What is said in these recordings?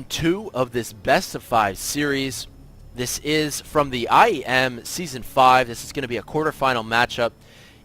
2 of this best of 5 series. This is from the IEM Season 5. This is going to be a quarterfinal matchup.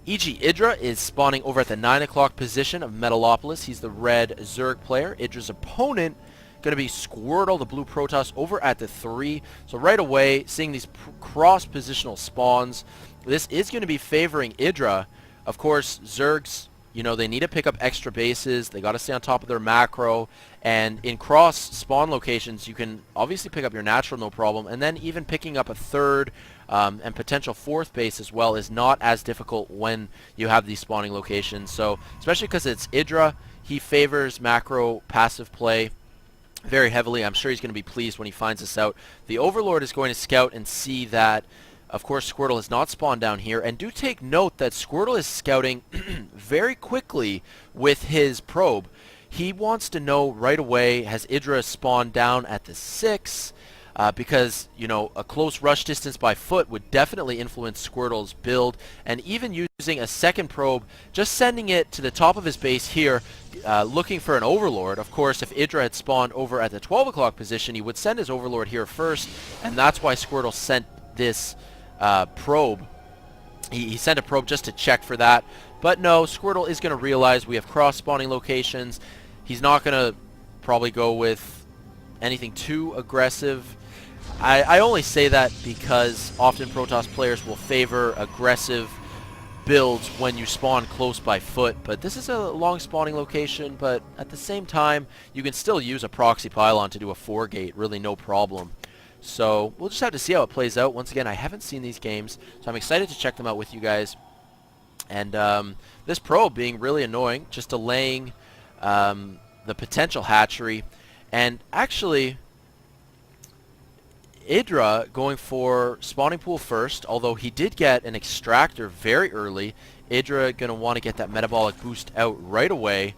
E.g. Idra is spawning over at the 9 o'clock position of Metalopolis. He's the red Zerg player. Idra's opponent going to be Squirtle, the blue Protoss, over at the 3. So right away, seeing these cross-positional spawns, this is going to be favoring Idra. Of course, Zergs, you know, they need to pick up extra bases. They got to stay on top of their macro. And in cross spawn locations, you can obviously pick up your natural, no problem. And then even picking up a third and potential fourth base as well is not as difficult when you have these spawning locations. So especially because it's Idra, he favors macro passive play very heavily. I'm sure he's going to be pleased when he finds this out. The Overlord is going to scout and see that, of course, Squirtle has not spawned down here. And do take note that Squirtle is scouting very quickly with his probe. He wants to know right away, has Idra spawned down at the 6? Because, you know, a close rush distance by foot would definitely influence Squirtle's build. And even using a second probe, just sending it to the top of his base here, looking for an Overlord. Of course, if Idra had spawned over at the 12 o'clock position, he would send his Overlord here first. And that's why Squirtle sent this probe. He sent a probe just to check for that. But no, Squirtle is going to realize we have cross-spawning locations. He's not going to probably go with anything too aggressive. I only say that because often Protoss players will favor aggressive builds when you spawn close by foot. But this is a long spawning location, but at the same time, you can still use a proxy pylon to do a 4-gate, really no problem. So we'll just have to see how it plays out. Once again, I haven't seen these games, so I'm excited to check them out with you guys. And this probe being really annoying, just delaying the potential hatchery. And actually, Idra going for spawning pool first, although he did get an extractor very early. Idra going to want to get that metabolic boost out right away.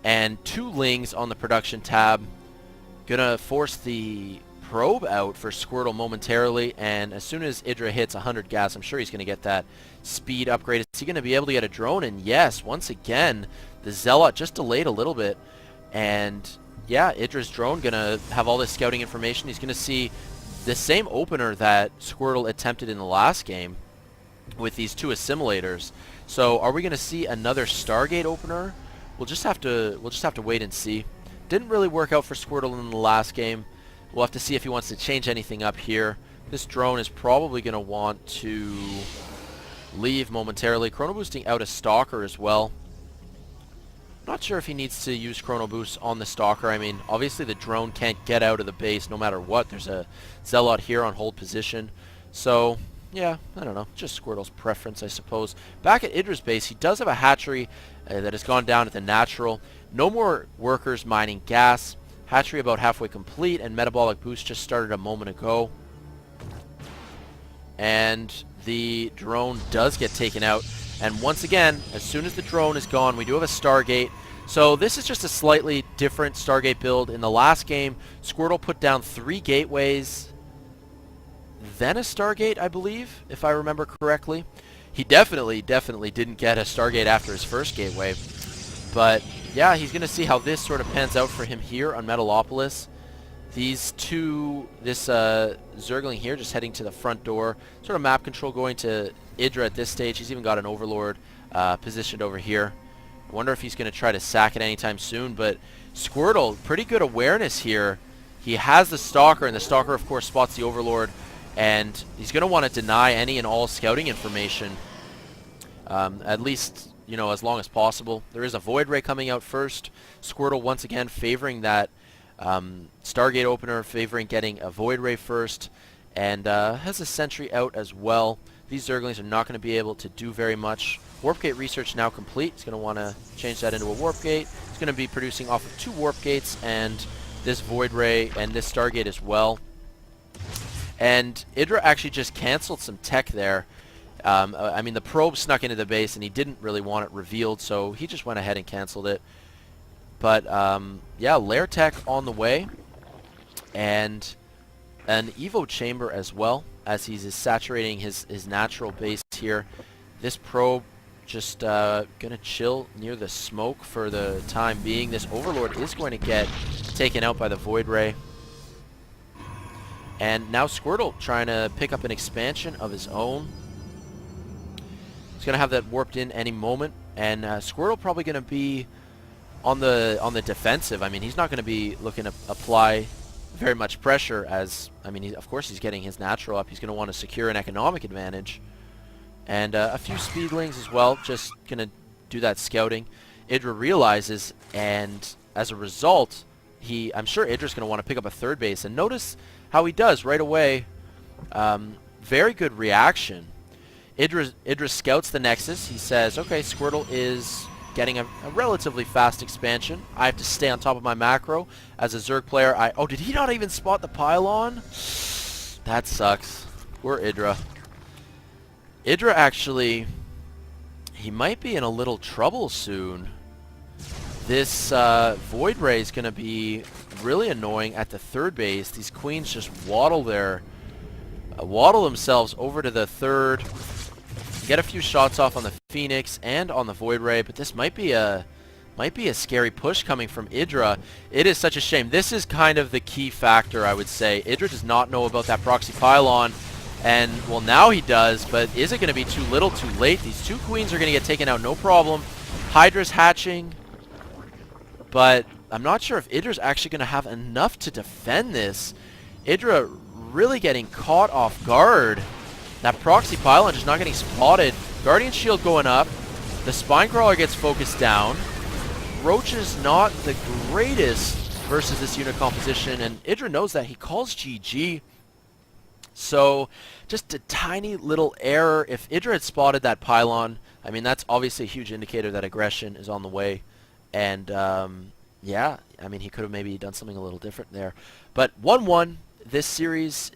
And 2 lings on the production tab. Going to force the probe out for Squirtle momentarily, and as soon as Idra hits 100 gas, I'm sure he's going to get that speed upgrade. Is he going to be able to get a drone? And yes, once again, the Zealot just delayed a little bit, and yeah, Idra's drone going to have all this scouting information. He's going to see the same opener that Squirtle attempted in the last game with these 2 assimilators. So are we going to see another Stargate opener? We'll just have to wait and see. Didn't really work out for Squirtle in the last game. We'll have to see if he wants to change anything up here. This drone is probably going to want to leave momentarily. Chrono boosting out a Stalker as well. Not sure if he needs to use Chrono Boost on the Stalker. I mean, obviously the drone can't get out of the base no matter what. There's a Zealot here on hold position. So, yeah, I don't know. Just Squirtle's preference, I suppose. Back at Idra's base, he does have a hatchery that has gone down at the natural. No more workers mining gas. Hatchery about halfway complete, and metabolic boost just started a moment ago. And the drone does get taken out. And once again, as soon as the drone is gone, we do have a Stargate. So this is just a slightly different Stargate build. In the last game, Squirtle put down 3 gateways, then a Stargate, I believe, if I remember correctly. He definitely didn't get a Stargate after his first gateway. But yeah, he's going to see how this sort of pans out for him here on Metalopolis. These 2, this Zergling here just heading to the front door. Sort of map control going to Idra at this stage. He's even got an Overlord positioned over here. I wonder if he's going to try to sack it anytime soon. But Squirtle, pretty good awareness here. He has the Stalker, and the Stalker, of course, spots the Overlord. And he's going to want to deny any and all scouting information. At least, you know, as long as possible. There is a Void Ray coming out first. Squirtle once again favoring that Stargate opener, favoring getting a Void Ray first, and has a Sentry out as well. These Zerglings are not going to be able to do very much. Warp Gate research now complete. He's going to want to change that into a Warp Gate. He's going to be producing off of 2 Warp Gates and this Void Ray and this Stargate as well. And Idra actually just canceled some tech there. I mean, the probe snuck into the base, and he didn't really want it revealed, so he just went ahead and canceled it. But, yeah, Lair Tech on the way, and an Evo Chamber as well, as he's saturating his natural base here. This probe just going to chill near the smoke for the time being. This Overlord is going to get taken out by the Void Ray. And now Squirtle trying to pick up an expansion of his own. He's going to have that warped in any moment. And Squirtle probably going to be on the defensive. I mean, he's not going to be looking to apply very much pressure as, I mean, of course he's getting his natural up. He's going to want to secure an economic advantage. And a few speedlings as well, just going to do that scouting. Idra realizes, and as a result, I'm sure Idra's going to want to pick up a third base. And notice how he does right away. Very good reaction. Idra scouts the Nexus. He says, okay, Squirtle is getting a relatively fast expansion. I have to stay on top of my macro. As a Zerg player, oh, did he not even spot the pylon? That sucks. Poor Idra. Idra actually, he might be in a little trouble soon. This Void Ray is going to be really annoying at the third base. These queens just waddle themselves over to the third. Get a few shots off on the Phoenix and on the Void Ray, but this might be a scary push coming from Idra. It is such a shame. This is kind of the key factor, I would say. Idra does not know about that proxy pylon, and well, now he does, but is it going to be too little, too late? These two queens are going to get taken out, no problem. Hydra's hatching, but I'm not sure if Idra's actually going to have enough to defend this. Idra really getting caught off guard. That proxy pylon just not getting spotted. Guardian shield going up. The spine crawler gets focused down. Roach is not the greatest versus this unit composition, and Idra knows that. He calls GG. So just a tiny little error. If Idra had spotted that pylon, I mean, that's obviously a huge indicator that aggression is on the way. And yeah, I mean, he could have maybe done something a little different there. But 1-1. This series